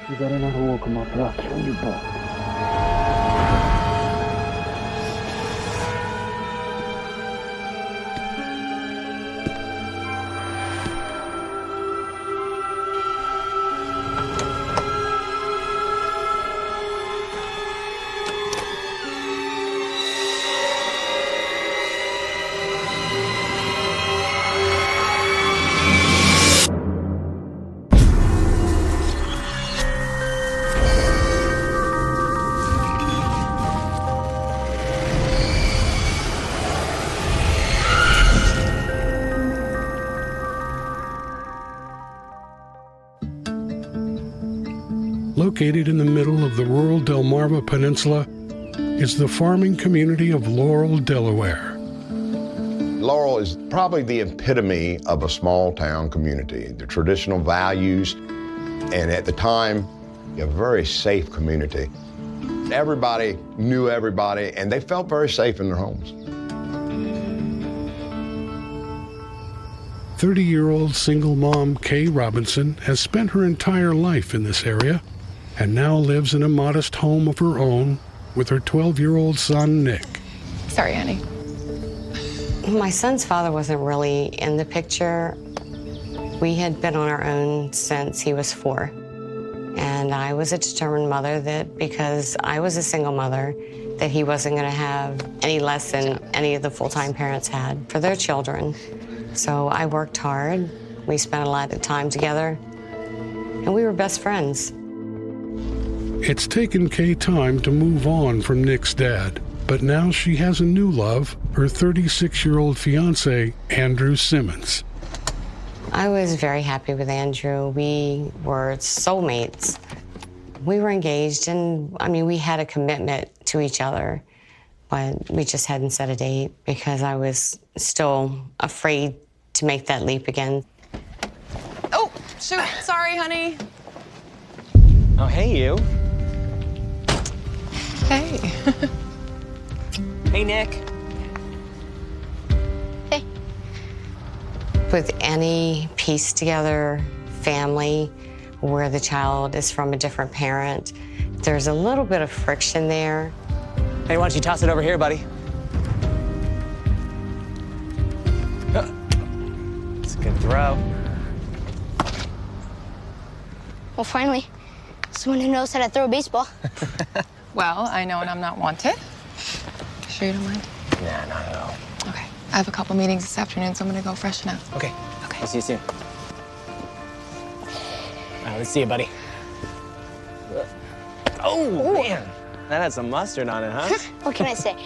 You better not walk him up, or I'll kill you both. Located in the middle of the rural Delmarva Peninsula is the farming community of Laurel, Delaware. Laurel is probably the epitome of a small town community, the traditional values, and at the time, a very safe community. Everybody knew everybody, and they felt very safe in their homes. 30-year-old single mom Kay Robinson has spent her entire life in this area and now lives in a modest home of her own with her 12-year-old son, Nick. Sorry, honey. My son's father wasn't really in the picture. We had been on our own since he was 4. And I was a determined mother that because I was a single mother, that he wasn't going to have any less than any of the full-time parents had for their children. So I worked hard. We spent a lot of time together, and we were best friends. It's taken Kay time to move on from Nick's dad, but now she has a new love, her 36-year-old fiancé, Andrew Simmons. I was very happy with Andrew. We were soulmates. We were engaged, and we had a commitment to each other, but we just hadn't set a date because I was still afraid to make that leap again. Oh, shoot. Sorry, honey. Oh, hey, you. Hey. Hey, Nick. Hey. With any pieced together family where the child is from a different parent, there's a little bit of friction there. Hey, why don't you toss it over here, buddy? It's a good throw. Well, finally, someone who knows how to throw a baseball. Well, I know when I'm not wanted. Sure you don't mind? Nah, not at all. Okay. I have a couple meetings this afternoon, so I'm gonna go freshen up. Okay. Okay. I'll see you soon. All right, let's see you, buddy. Oh, man. That had some mustard on it, huh? What can I say?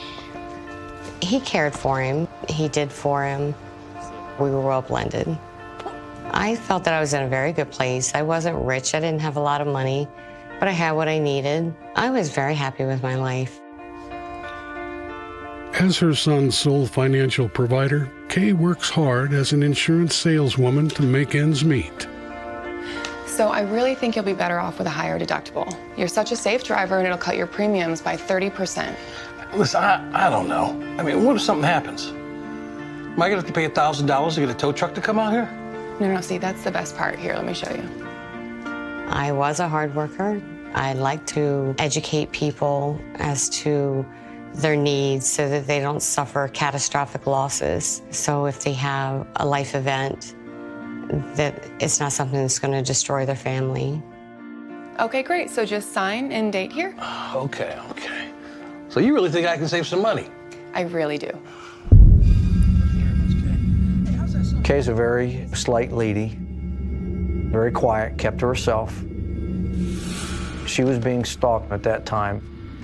He cared for him. He did for him. We were well blended. I felt that I was in a very good place. I wasn't rich. I didn't have a lot of money, but I had what I needed. I was very happy with my life. As her son's sole financial provider, Kay works hard as an insurance saleswoman to make ends meet. So I really think you'll be better off with a higher deductible. You're such a safe driver, and it'll cut your premiums by 30%. Listen, I don't know. What if something happens? Am I gonna have to pay $1,000 to get a tow truck to come out here? No, see, that's the best part. Here, let me show you. I was a hard worker. I like to educate people as to their needs so that they don't suffer catastrophic losses. So if they have a life event, that it's not something that's going to destroy their family. Okay, great. So just sign and date here. Okay. So you really think I can save some money? I really do. Kay's a very slight lady, very quiet, kept to herself. She was being stalked at that time,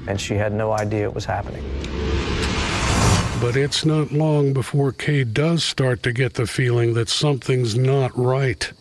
and she had no idea it was happening. But it's not long before Kay does start to get the feeling that something's not right.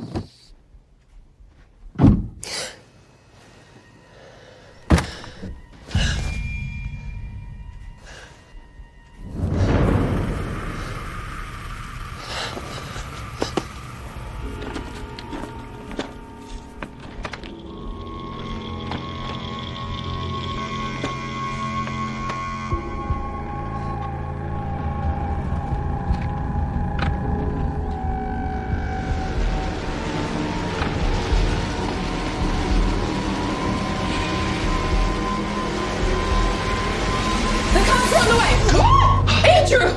Andrew!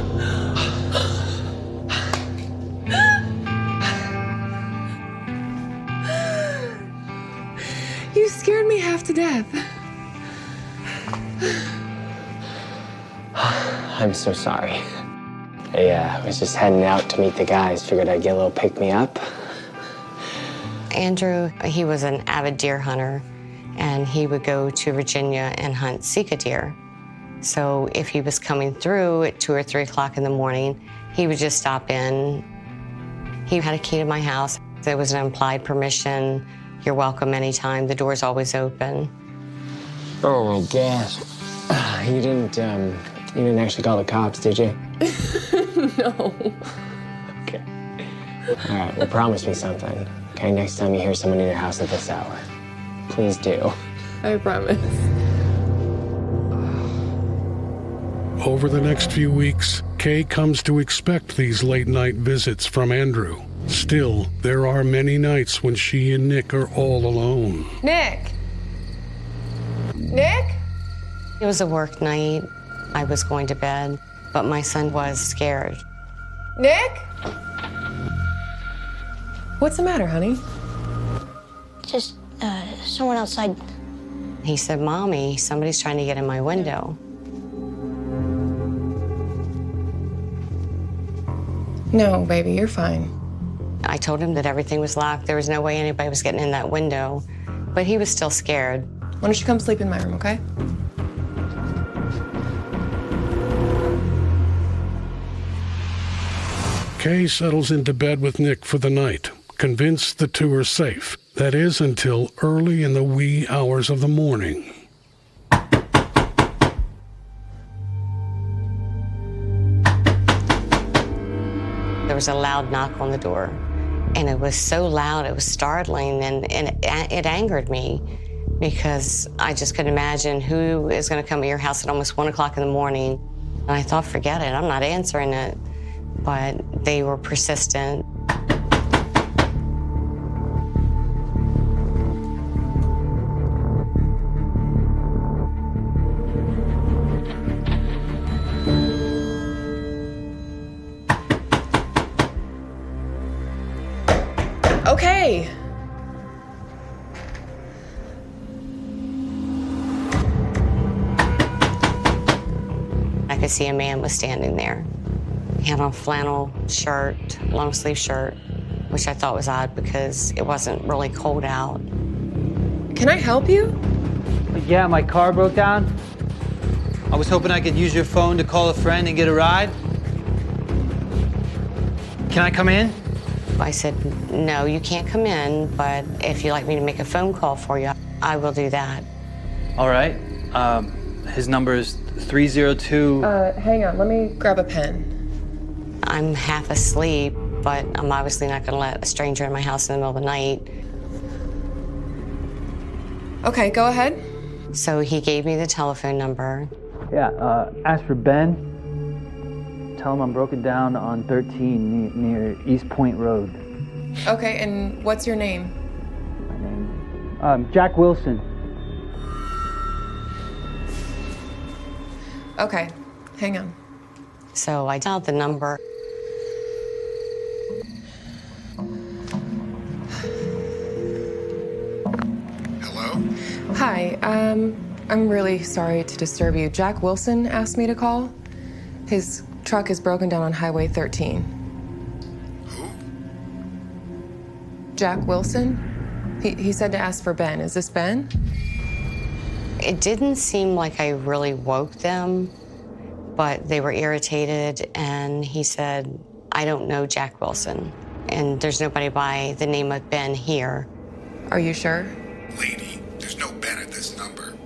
You scared me half to death. I'm so sorry. I was just heading out to meet the guys. Figured I'd get a little pick-me-up. Andrew, he was an avid deer hunter, and he would go to Virginia and hunt Sika deer. So if he was coming through at 2 or 3 o'clock in the morning, he would just stop in. He had a key to my house. There was an implied permission. You're welcome anytime. The door's always open. Oh my gosh. You didn't actually call the cops, did you? No. Okay. All right, well, promise me something. Okay, next time you hear someone in your house at this hour, please do. I promise. Over the next few weeks, Kay comes to expect these late-night visits from Andrew. Still, there are many nights when she and Nick are all alone. Nick! Nick? It was a work night. I was going to bed, but my son was scared. Nick? What's the matter, honey? Just someone outside. He said, Mommy, somebody's trying to get in my window. No, baby, you're fine. I told him that everything was locked. There was no way anybody was getting in that window, but he was still scared. Why don't you come sleep in my room, okay? Kay settles into bed with Nick for the night, convinced the two are safe. That is until early in the wee hours of the morning. There was a loud knock on the door, and it was so loud, it was startling, and it angered me because I just couldn't imagine who is going to come to your house at almost 1 o'clock in the morning. And I thought, forget it, I'm not answering it. But they were persistent. Okay. I could see a man was standing there. He had on a flannel shirt, long sleeve shirt, which I thought was odd because it wasn't really cold out. Can I help you? Yeah, my car broke down. I was hoping I could use your phone to call a friend and get a ride. Can I come in? I said, no, you can't come in, but if you'd like me to make a phone call for you, I will do that. All right. His number is 302. Hang on, let me grab a pen. I'm half asleep, but I'm obviously not going to let a stranger in my house in the middle of the night. Okay, go ahead. So he gave me the telephone number. Yeah, ask for Ben. Tell him I'm broken down on 13 near East Point Road. Okay, and what's your name? My name? Jack Wilson. Okay, hang on. So I dialed the number. Hello? Hi, I'm really sorry to disturb you. Jack Wilson asked me to call. His truck is broken down on Highway 13. Who? Jack Wilson? He said to ask for Ben. Is this Ben? It didn't seem like I really woke them, but they were irritated, and he said, I don't know Jack Wilson, and there's nobody by the name of Ben here. Are you sure? Lady, there's no Ben at this number.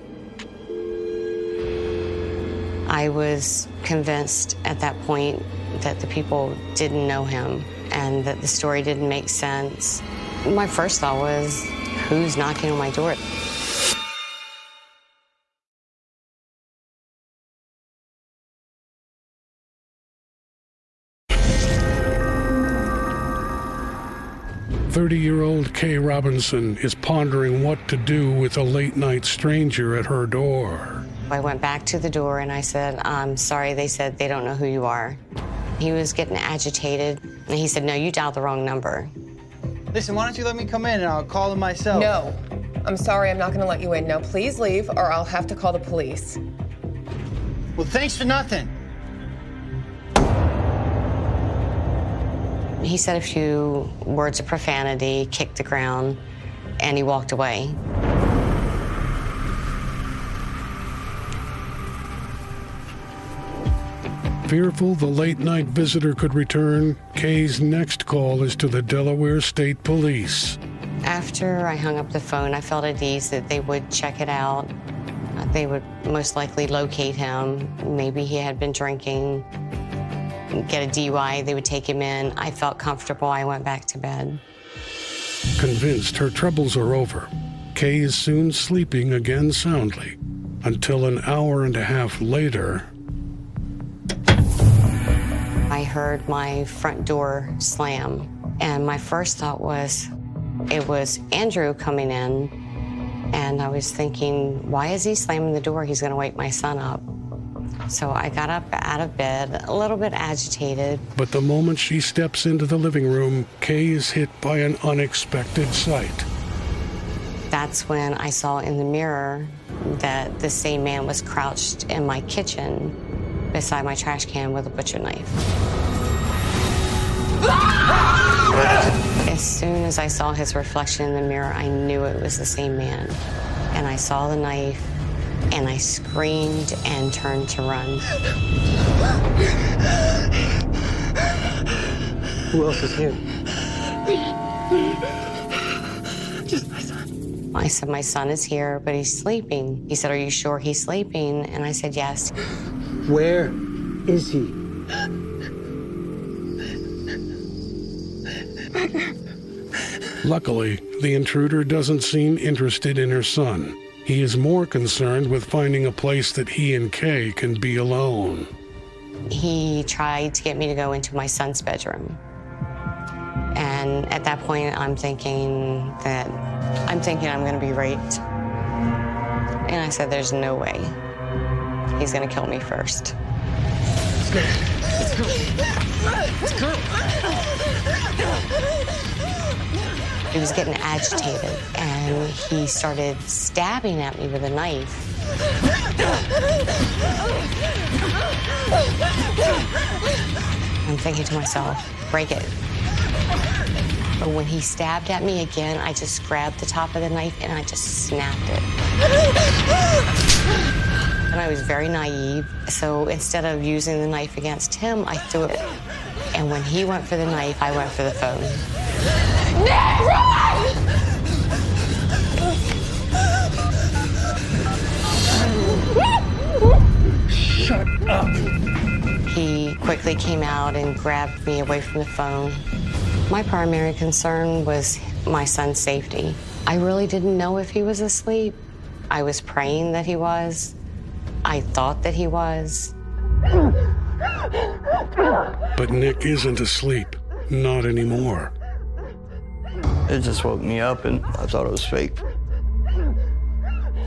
I was convinced at that point that the people didn't know him and that the story didn't make sense. My first thought was, who's knocking on my door? "30-year-old Kay Robinson is pondering what to do with a late-night stranger at her door. I went back to the door and I said, I'm sorry, they said they don't know who you are. He was getting agitated, and he said, no, you dialed the wrong number. Listen, why don't you let me come in and I'll call them myself? No. I'm sorry, I'm not gonna let you in. Now please leave or I'll have to call the police. Well, thanks for nothing. He said a few words of profanity, kicked the ground, and he walked away. Fearful the late-night visitor could return, Kay's next call is to the Delaware State Police. After I hung up the phone, I felt at ease that they would check it out. They would most likely locate him. Maybe he had been drinking, get a DUI, they would take him in. I felt comfortable. I went back to bed. Convinced her troubles are over, Kay is soon sleeping again soundly, until an hour and a half later. I heard my front door slam, and my first thought was it was Andrew coming in, and I was thinking, why is he slamming the door? He's going to wake my son up. So I got up out of bed, a little bit agitated. But the moment she steps into the living room, Kay is hit by an unexpected sight. That's when I saw in the mirror that the same man was crouched in my kitchen beside my trash can with a butcher knife. As soon as I saw his reflection in the mirror, I knew it was the same man. And I saw the knife, and I screamed and turned to run. Who else is here? Just my son. I said, my son is here, but he's sleeping. He said, are you sure he's sleeping? And I said, yes. Where is he? Luckily, the intruder doesn't seem interested in her son. He is more concerned with finding a place that he and Kay can be alone. He tried to get me to go into my son's bedroom. And at that point, I'm thinking I'm going to be raped. And I said, there's no way. He's going to kill me first. Let's go. Let's go. Let's go. He was getting agitated, and he started stabbing at me with a knife. I'm thinking to myself, break it. But when he stabbed at me again, I just grabbed the top of the knife and I just snapped it. And I was very naive, so instead of using the knife against him, I threw it. And when he went for the knife, I went for the phone. Nick, run! Shut up. He quickly came out and grabbed me away from the phone. My primary concern was my son's safety. I really didn't know if he was asleep. I was praying that he was. I thought that he was. But Nick isn't asleep. Not anymore. It just woke me up and I thought it was fake.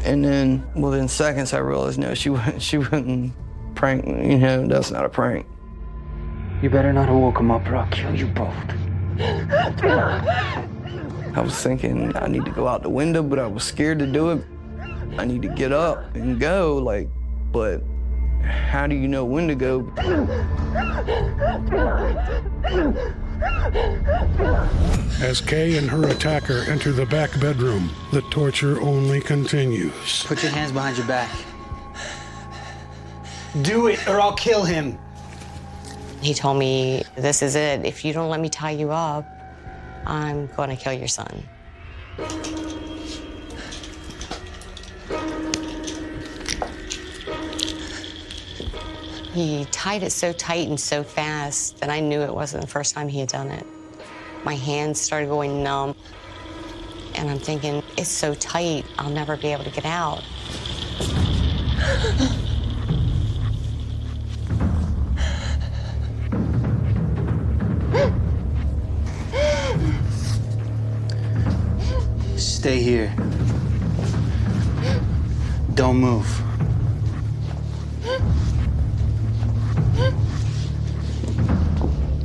And then within seconds I realized, no, she wouldn't prank me. You know, that's not a prank. You better not have woke him up or I'll kill you both. I was thinking I need to go out the window, but I was scared to do it. I need to get up and go, like, but how do you know when to go? As Kay and her attacker enter the back bedroom, the torture only continues. Put your hands behind your back. Do it or I'll kill him. He told me, this is it. If you don't let me tie you up, I'm going to kill your son. He tied it so tight and so fast that I knew it wasn't the first time he had done it. My hands started going numb. And I'm thinking, it's so tight, I'll never be able to get out. Stay here. Don't move.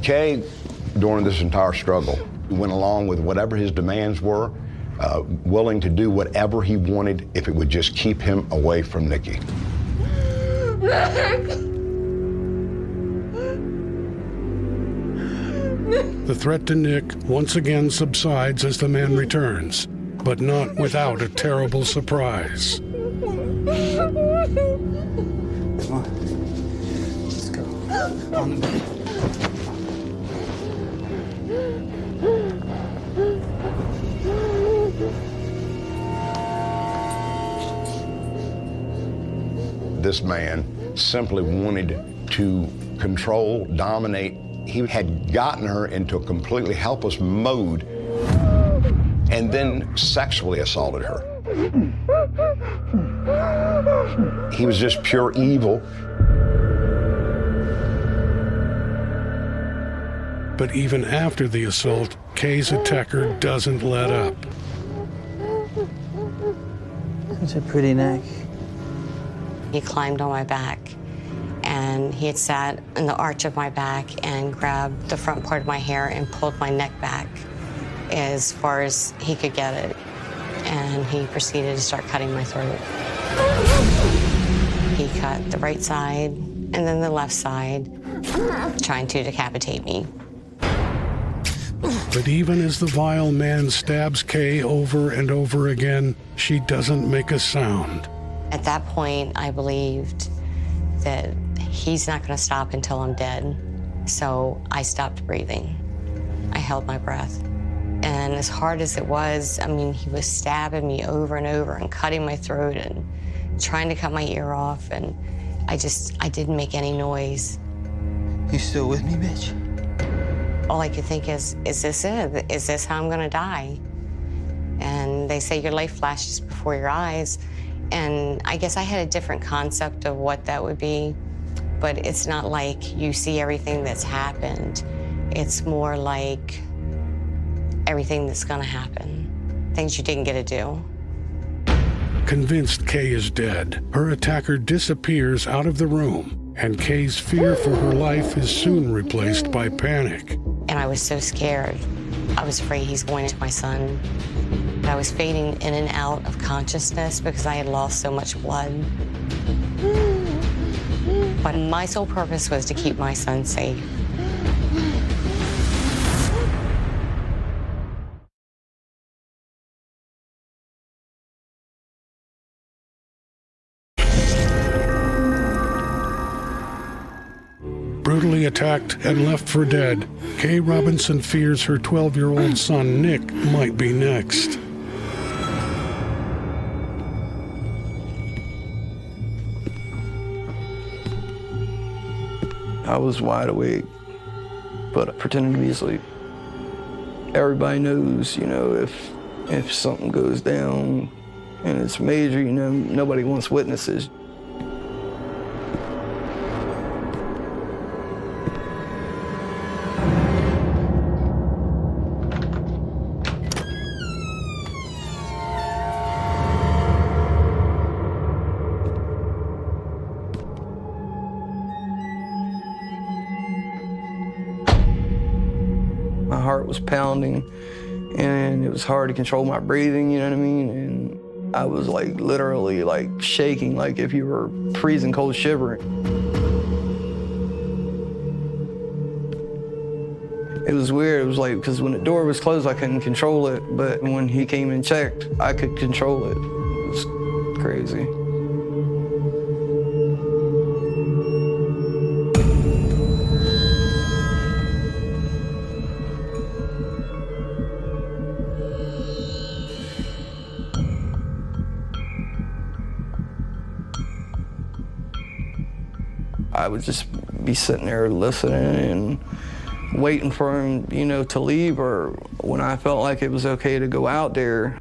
Kay, during this entire struggle, went along with whatever his demands were, willing to do whatever he wanted if it would just keep him away from Nikki. The threat to Nick once again subsides as the man returns, but not without a terrible surprise. Come on. Let's go. On the bed. This man simply wanted to control, dominate. He had gotten her into a completely helpless mode and then sexually assaulted her. He was just pure evil. But even after the assault, Kay's attacker doesn't let up. Such a pretty neck. He climbed on my back, and he had sat in the arch of my back and grabbed the front part of my hair and pulled my neck back as far as he could get it. And he proceeded to start cutting my throat. He cut the right side and then the left side, trying to decapitate me. But even as the vile man stabs Kay over and over again, she doesn't make a sound. At that point, I believed that he's not going to stop until I'm dead. So I stopped breathing. I held my breath. And as hard as it was, I mean, he was stabbing me over and over and cutting my throat and trying to cut my ear off. And I didn't make any noise. You still with me, bitch? All I could think is this it? Is this how I'm going to die? And they say your life flashes before your eyes. And I guess I had a different concept of what that would be, but it's not like you see everything that's happened. It's more like everything that's gonna happen, things you didn't get to do. Convinced Kay is dead, her attacker disappears out of the room, and Kay's fear for her life is soon replaced by panic. And I was so scared. I was afraid he's going to my son. I was fading in and out of consciousness because I had lost so much blood. But my sole purpose was to keep my son safe. Brutally attacked and left for dead, Kay Robinson fears her 12-year-old son, Nick, might be next. I was wide awake, but I pretended to be asleep. Everybody knows, you know, if something goes down and it's major, you know, nobody wants witnesses. My heart was pounding, and it was hard to control my breathing, you know what I mean? And I was like literally like shaking, like if you were freezing cold, shivering. It was weird. It was like, because when the door was closed, I couldn't control it, but when he came and checked, I could control it. It was crazy. I would just be sitting there listening and waiting for him, you know, to leave, or when I felt like it was okay to go out there.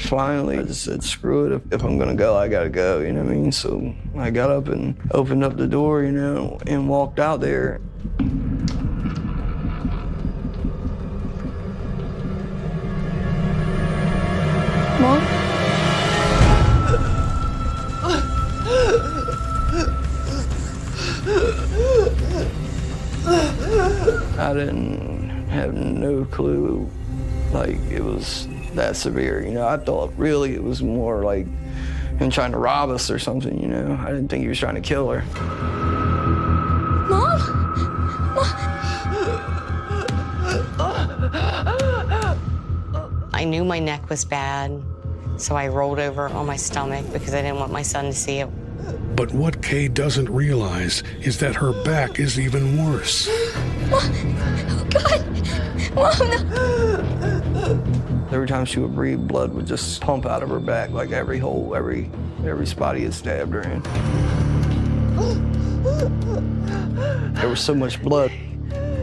finally I just said, screw it. If I'm gonna go, I gotta go, you know what I mean? So I got up and opened up the door, you know, and walked out there. Mom? I didn't have no clue, like, it was that severe, you know. I thought really it was more like him trying to rob us or something, you know. I didn't think he was trying to kill her. Mom? I knew my neck was bad, so I rolled over on my stomach because I didn't want my son to see it. But what Kay doesn't realize is that her back is even worse. Oh, God. Mom, no. Every time she would breathe, blood would just pump out of her back, like every hole, every spot he had stabbed her in. There was so much blood.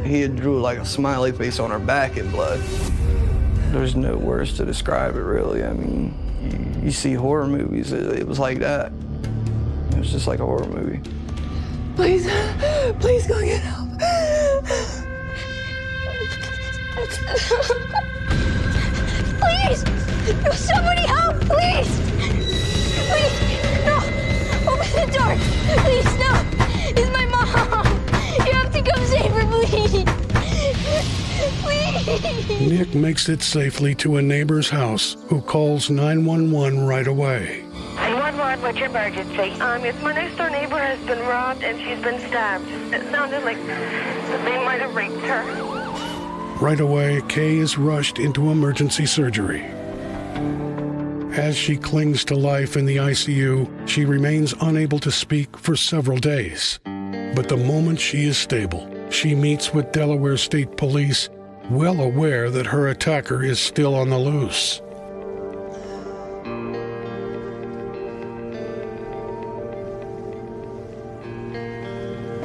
He had drew like a smiley face on her back in blood. There's no words to describe it, really. I mean, you see horror movies, it was like that. It was just like a horror movie. Please, please go get help. Please, somebody help, please. Please, no, open the door. Please, no, it's my mom. You have to come save her, please. Please. Nick makes it safely to a neighbor's house who calls 911 right away. 911, what's your emergency? It's my next door neighbor has been robbed and she's been stabbed. It sounded like they might have raped her. Right away, Kay is rushed into emergency surgery. As she clings to life in the ICU, she remains unable to speak for several days. But the moment she is stable, she meets with Delaware State Police, well aware that her attacker is still on the loose.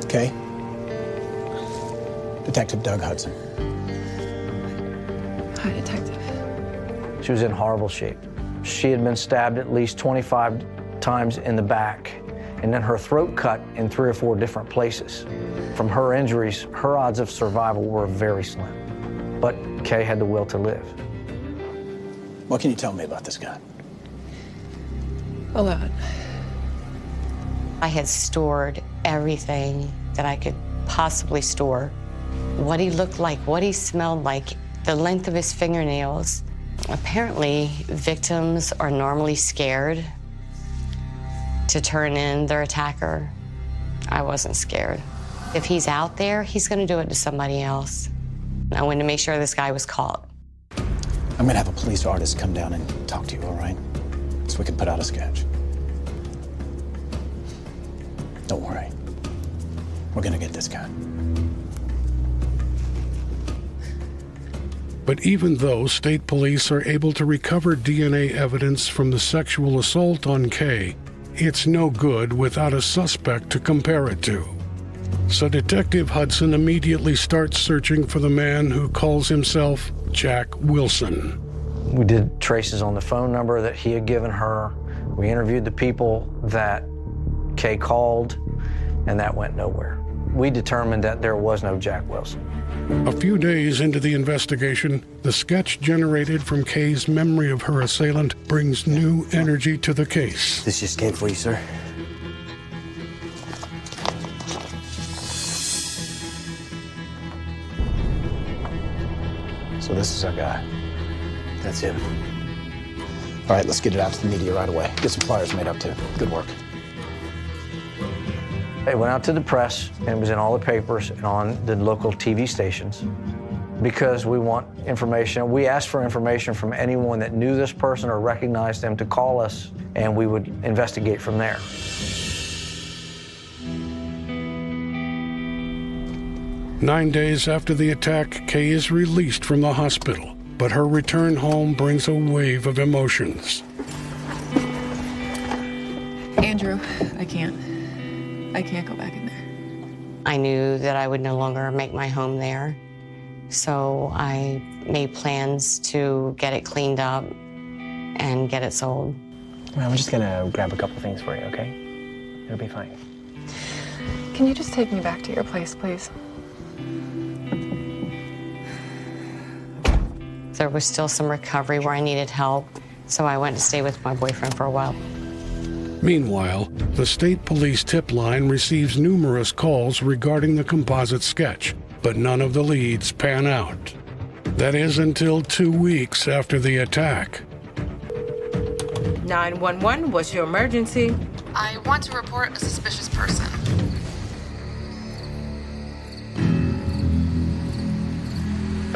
Okay. Detective Doug Hudson. Hi, Detective. She was in horrible shape. She had been stabbed at least 25 times in the back, and then her throat cut in 3 or 4 different places. From her injuries, her odds of survival were very slim. But Kay had the will to live. What can you tell me about this guy? A lot. I had stored everything that I could possibly store. What he looked like, what he smelled like, the length of his fingernails. Apparently, victims are normally scared to turn in their attacker. I wasn't scared. If he's out there, he's gonna do it to somebody else. I wanted to make sure this guy was caught. I'm gonna have a police artist come down and talk to you, all right? So we can put out a sketch. Don't worry. We're gonna get this guy. But even though state police are able to recover DNA evidence from the sexual assault on Kay, it's no good without a suspect to compare it to. So Detective Hudson immediately starts searching for the man who calls himself Jack Wilson. We did traces on the phone number that he had given her. We interviewed the people that Kay called, and that went nowhere. We determined that there was no Jack Wilson. A few days into the investigation, the sketch generated from Kay's memory of her assailant brings new energy to the case. This just came for you, sir. So this is our guy. That's him. All right, let's get it out to the media right away. Get some flyers made up too. Good work. It went out to the press, and it was in all the papers and on the local TV stations because we want information. We asked for information from anyone that knew this person or recognized them to call us, and we would investigate from there. Nine days after the attack, Kay is released from the hospital, but her return home brings a wave of emotions. Andrew, I can't go back in there. I knew that I would no longer make my home there, so I made plans to get it cleaned up and get it sold. I'm just gonna grab a couple things for you, okay? It'll be fine. Can you just take me back to your place, please? There was still some recovery where I needed help, so I went to stay with my boyfriend for a while. Meanwhile, the state police tip line receives numerous calls regarding the composite sketch, but none of the leads pan out. That is until 2 weeks after the attack. 911, what's your emergency? I want to report a suspicious person.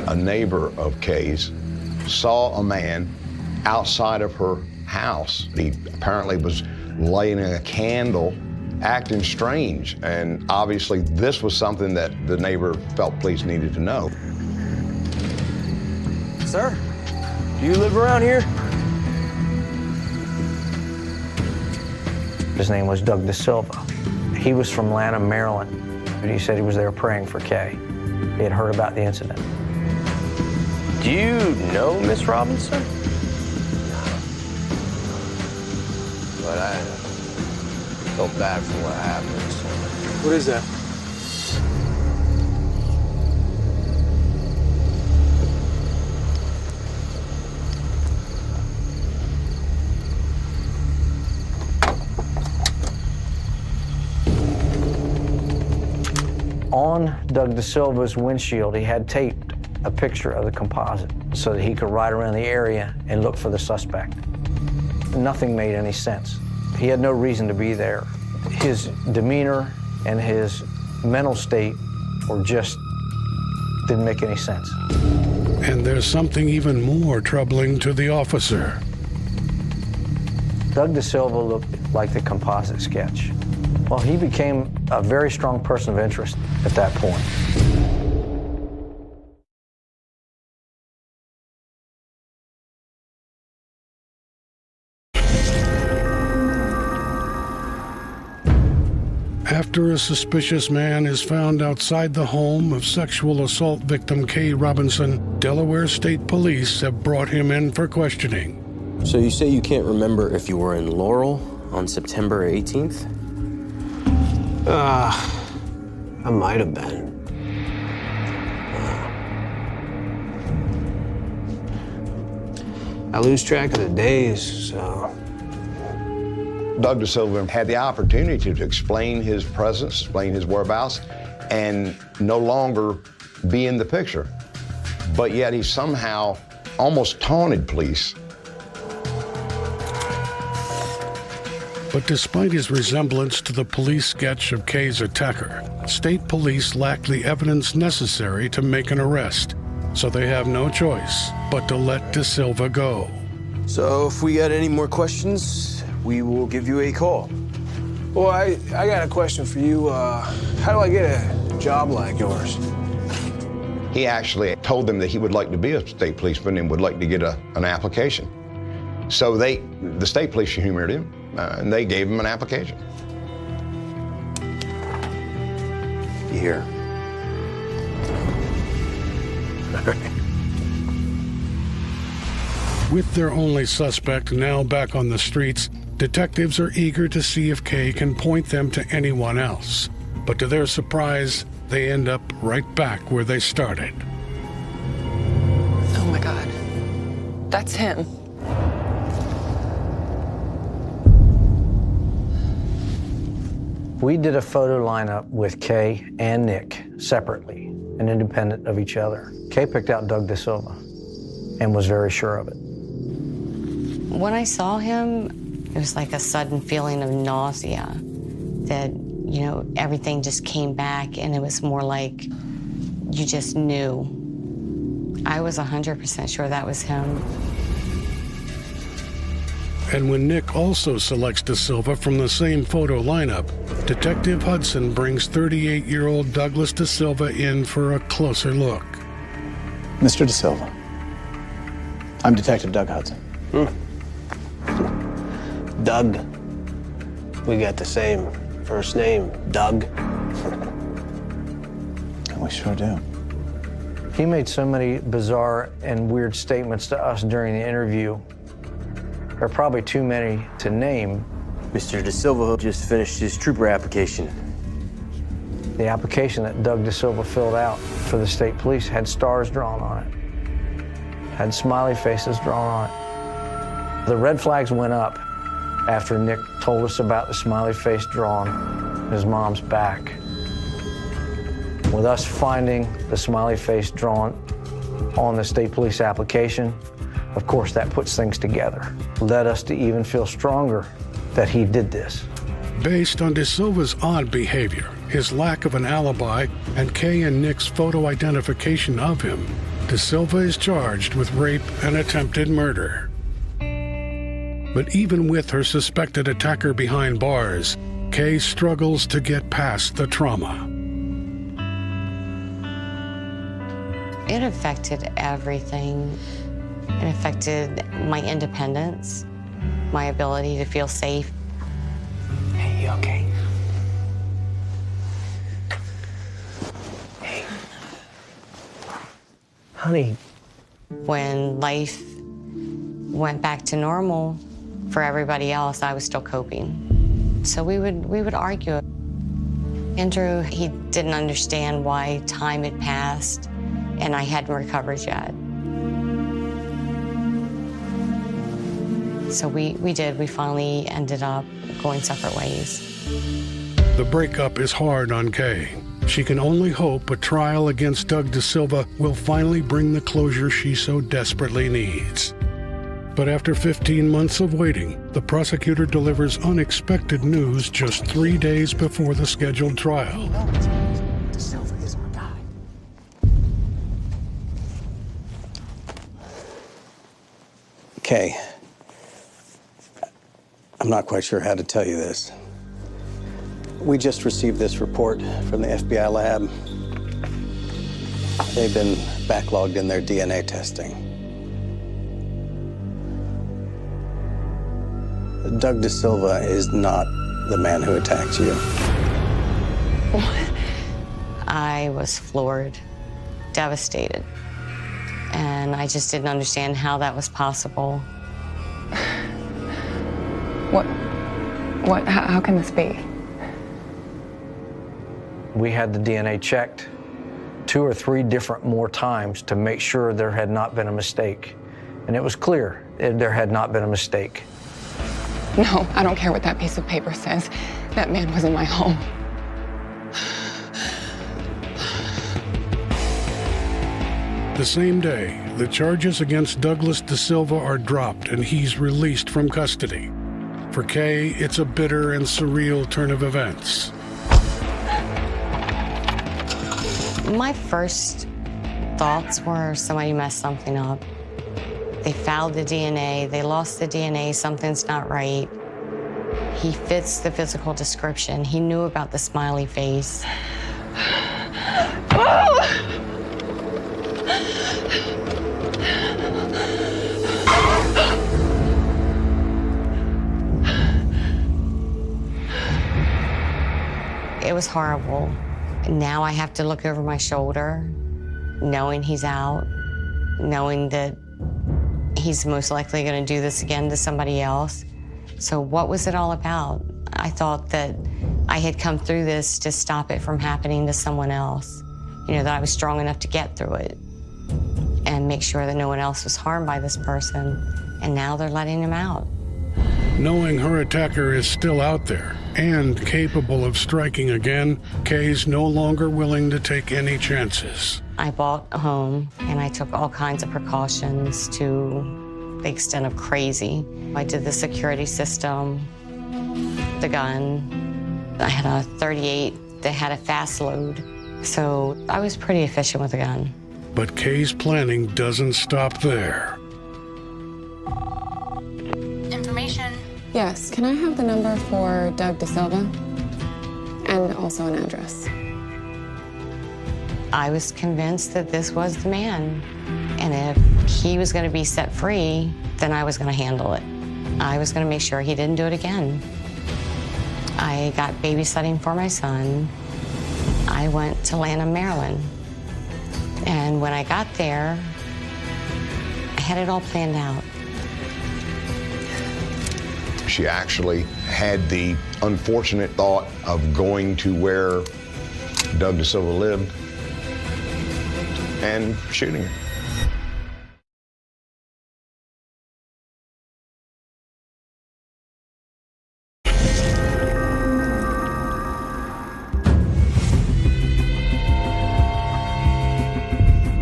A neighbor of Kay's saw a man outside of her house. He apparently was lighting a candle, acting strange, and obviously this was something that the neighbor felt police needed to know. Sir, do you live around here? His name was Doug Da Silva. He was from Lanham, Maryland. He said he was there praying for Kay. He had heard about the incident. Do you know Miss Robinson? No. But I felt bad for what happened. So. What is that? On Doug Da Silva's windshield, he had taped a picture of the composite so that he could ride around the area and look for the suspect. Nothing made any sense. He had no reason to be there. His demeanor and his mental state were just didn't make any sense. And there's something even more troubling to the officer. Doug Da Silva looked like the composite sketch. Well, he became a very strong person of interest at that point. After a suspicious man is found outside the home of sexual assault victim Kay Robinson, Delaware State Police have brought him in for questioning. So you say you can't remember if you were in Laurel on September 18th? I might have been. I lose track of the days, so. Doug Da Silva had the opportunity to explain his presence, explain his whereabouts, and no longer be in the picture. But yet he somehow almost taunted police. But despite his resemblance to the police sketch of Kay's attacker, state police lack the evidence necessary to make an arrest, so they have no choice but to let Da Silva go. So if we got any more questions, we will give you a call. Well, I got a question for you. How do I get a job like yours? He actually told them that he would like to be a state policeman and would like to get an application. So the state police humored him, and they gave him an application. You hear? With their only suspect now back on the streets, detectives are eager to see if Kay can point them to anyone else. But to their surprise, they end up right back where they started. Oh my God. That's him. We did a photo lineup with Kay and Nick separately and independent of each other. Kay picked out Doug Da Silva and was very sure of it. When I saw him, it was like a sudden feeling of nausea that, you know, everything just came back and it was more like you just knew. I was 100% sure that was him. And when Nick also selects Da Silva from the same photo lineup, Detective Hudson brings 38-year-old Douglas Da Silva in for a closer look. Mr. Da Silva, I'm Detective Doug Hudson. Doug. We got the same first name, Doug. We sure do. He made so many bizarre and weird statements to us during the interview There are probably too many to name. Mr. De Silva just finished his trooper application. The application that Doug De Silva filled out for the state police had stars drawn on it, had smiley faces drawn on it. The red flags went up after Nick told us about the smiley face drawn on his mom's back. With us finding the smiley face drawn on the state police application, of course, that puts things together. Led us to even feel stronger that he did this. Based on De Silva's odd behavior, his lack of an alibi, and Kay and Nick's photo identification of him, De Silva is charged with rape and attempted murder. But even with her suspected attacker behind bars, Kay struggles to get past the trauma. It affected everything. It affected my independence, my ability to feel safe. Hey, you okay? Hey. Honey. When life went back to normal for everybody else, I was still coping. So we would argue. Andrew, he didn't understand why time had passed and I hadn't recovered yet. So we finally ended up going separate ways. The breakup is hard on Kay. She can only hope a trial against Doug De Silva will finally bring the closure she so desperately needs. But after 15 months of waiting, the prosecutor delivers unexpected news just 3 days before the scheduled trial. De Silva is our guy. Kay, I'm not quite sure how to tell you this. We just received this report from the FBI lab. They've been backlogged in their DNA testing. Doug De Silva is not the man who attacked you. What? I was floored, devastated. And I just didn't understand how that was possible. How can this be? We had the DNA checked 2 or 3 different more times to make sure there had not been a mistake. And it was clear there had not been a mistake. No, I don't care what that piece of paper says. That man was in my home. The same day, the charges against Douglas De Silva are dropped and he's released from custody. For Kay, it's a bitter and surreal turn of events. My first thoughts were somebody messed something up. They fouled the DNA, they lost the DNA, something's not right. He fits the physical description. He knew about the smiley face. It was horrible. Now I have to look over my shoulder, knowing he's out, knowing that he's most likely going to do this again to somebody else. So what was it all about? I thought that I had come through this to stop it from happening to someone else. You know, that I was strong enough to get through it and make sure that no one else was harmed by this person. And now they're letting him out. Knowing her attacker is still out there and capable of striking again, Kay's no longer willing to take any chances. I bought a home and I took all kinds of precautions to the extent of crazy. I did the security system, the gun. I had a .38 that had a fast load, so I was pretty efficient with the gun. But Kay's planning doesn't stop there. Information. Yes, can I have the number for Doug De Silva? And also an address. I was convinced that this was the man. And if he was going to be set free, then I was going to handle it. I was going to make sure he didn't do it again. I got babysitting for my son. I went to Lanham, Maryland. And when I got there, I had it all planned out. She actually had the unfortunate thought of going to where Doug DeSilva lived and shooting her.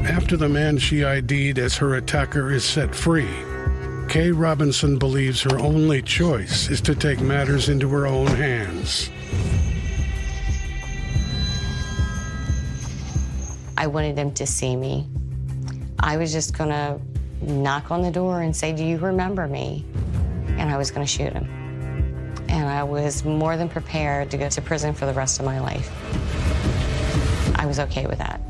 After the man she ID'd as her attacker is set free, Kay Robinson believes her only choice is to take matters into her own hands. I wanted him to see me. I was just gonna knock on the door and say, "Do you remember me?" And I was gonna shoot him. And I was more than prepared to go to prison for the rest of my life. I was okay with that.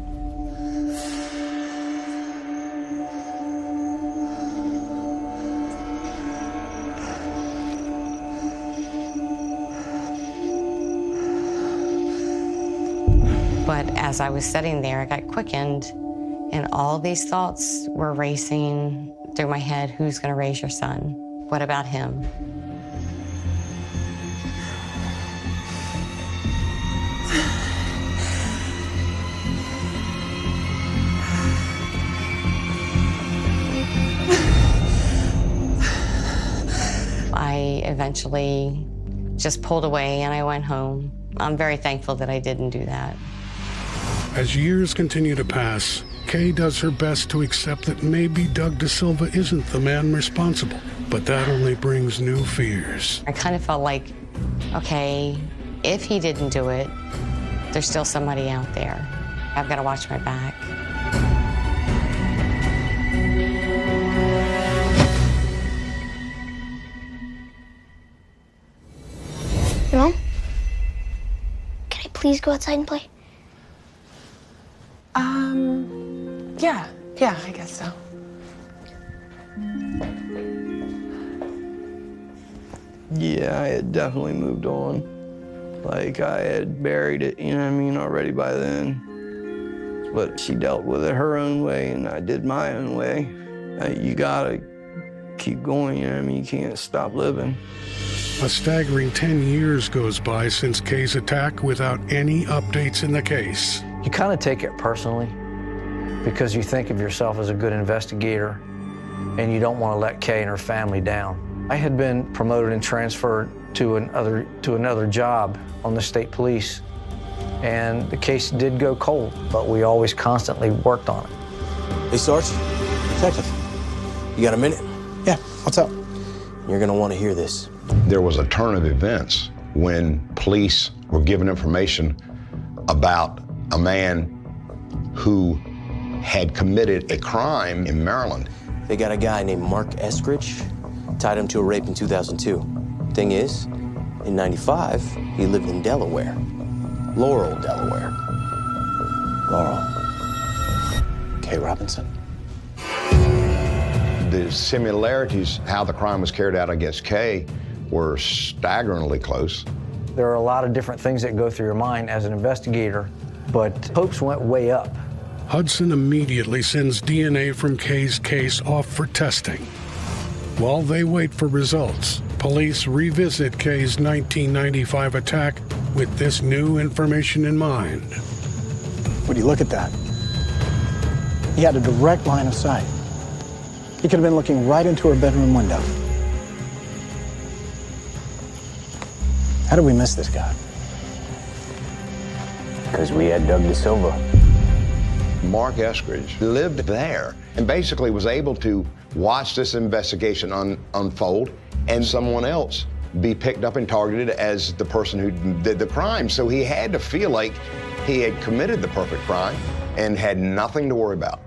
But as I was sitting there, I got quickened, and all these thoughts were racing through my head. Who's going to raise your son? What about him? I eventually just pulled away and I went home. I'm very thankful that I didn't do that. As years continue to pass, Kay does her best to accept that maybe Doug DeSilva isn't the man responsible, but that only brings new fears. I kind of felt like, okay, if he didn't do it, there's still somebody out there. I've got to watch my back. Mom? Can I please go outside and play? Yeah, I guess so. Yeah, I had definitely moved on. Like, I had buried it, you know what I mean, already by then. But she dealt with it her own way, and I did my own way. You gotta keep going, you know what I mean? You can't stop living. A staggering 10 years goes by since Kay's attack without any updates in the case. You kind of take it personally because you think of yourself as a good investigator and you don't want to let Kay and her family down. I had been promoted and transferred to another job on the state police, and the case did go cold, but we always constantly worked on it. Hey, Sarge. Detective. You got a minute? Yeah, what's up? You're gonna want to hear this. There was a turn of events when police were given information about a man who had committed a crime in Maryland. They got a guy named Mark Eskridge, tied him to a rape in 2002. Thing is, in 95, he lived in Delaware. Laurel, Delaware. Laurel. Kay Robinson. The similarities, how the crime was carried out against Kay, were staggeringly close. There are a lot of different things that go through your mind as an investigator, but hopes went way up. Hudson immediately sends DNA from Kay's case off for testing. While they wait for results, police revisit Kay's 1995 attack with this new information in mind. Would you look at that? He had a direct line of sight. He could have been looking right into her bedroom window. How did we miss this guy? Because we had Doug DeSilva. Mark Eskridge lived there and basically was able to watch this investigation unfold and someone else be picked up and targeted as the person who did the crime. So he had to feel like he had committed the perfect crime and had nothing to worry about.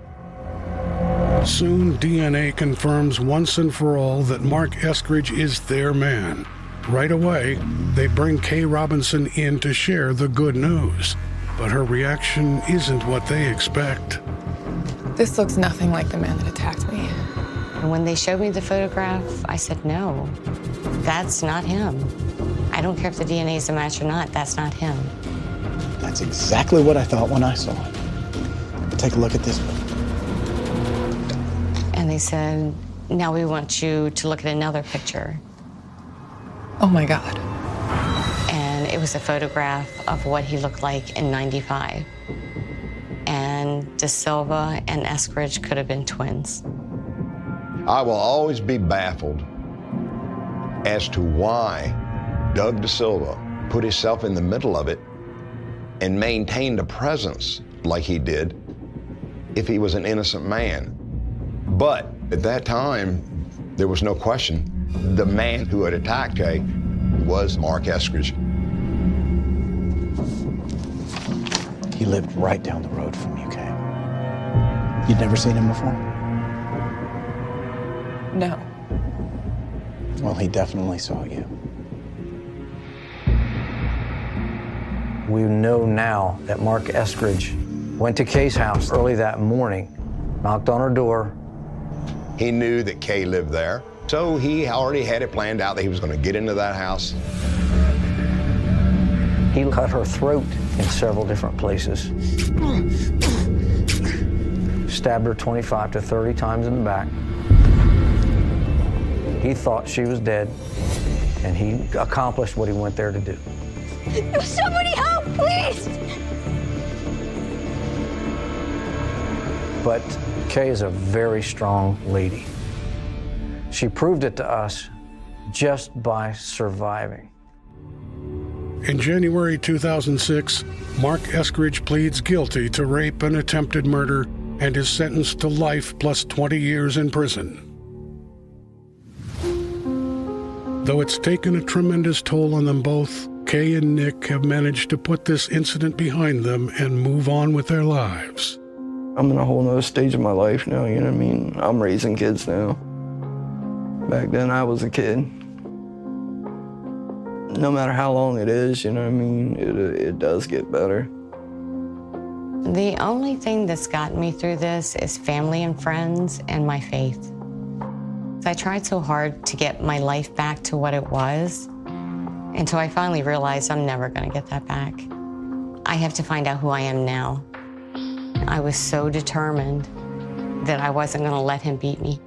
Soon, DNA confirms once and for all that Mark Eskridge is their man. Right away, they bring Kay Robinson in to share the good news. But her reaction isn't what they expect. This looks nothing like the man that attacked me. And when they showed me the photograph, I said, no, that's not him. I don't care if the DNA is a match or not, that's not him. That's exactly what I thought when I saw it. Take a look at this one. And they said, now we want you to look at another picture. Oh my God. And it was a photograph of what he looked like in '95. And De Silva and Eskridge could have been twins. I will always be baffled as to why Doug De Silva put himself in the middle of it and maintained a presence like he did if he was an innocent man. But at that time, there was no question. The man who had attacked Kay was Mark Eskridge. He lived right down the road from you, Kay. You'd never seen him before? No. Well, he definitely saw you. We know now that Mark Eskridge went to Kay's house early that morning, knocked on her door. He knew that Kay lived there, so he already had it planned out that he was going to get into that house. He cut her throat in several different places. Stabbed her 25 to 30 times in the back. He thought she was dead, and he accomplished what he went there to do. Somebody help, please! But Kay is a very strong lady. She proved it to us just by surviving. In January 2006, Mark Eskridge pleads guilty to rape and attempted murder and is sentenced to life plus 20 years in prison. Though it's taken a tremendous toll on them both, Kay and Nick have managed to put this incident behind them and move on with their lives. I'm in a whole nother stage of my life now, you know what I mean? I'm raising kids now. Back then I was a kid. No matter how long it is, you know what I mean, it does get better. The only thing that's gotten me through this is family and friends and my faith. I tried so hard to get my life back to what it was until I finally realized I'm never going to get that back. I have to find out who I am now. I was so determined that I wasn't going to let him beat me.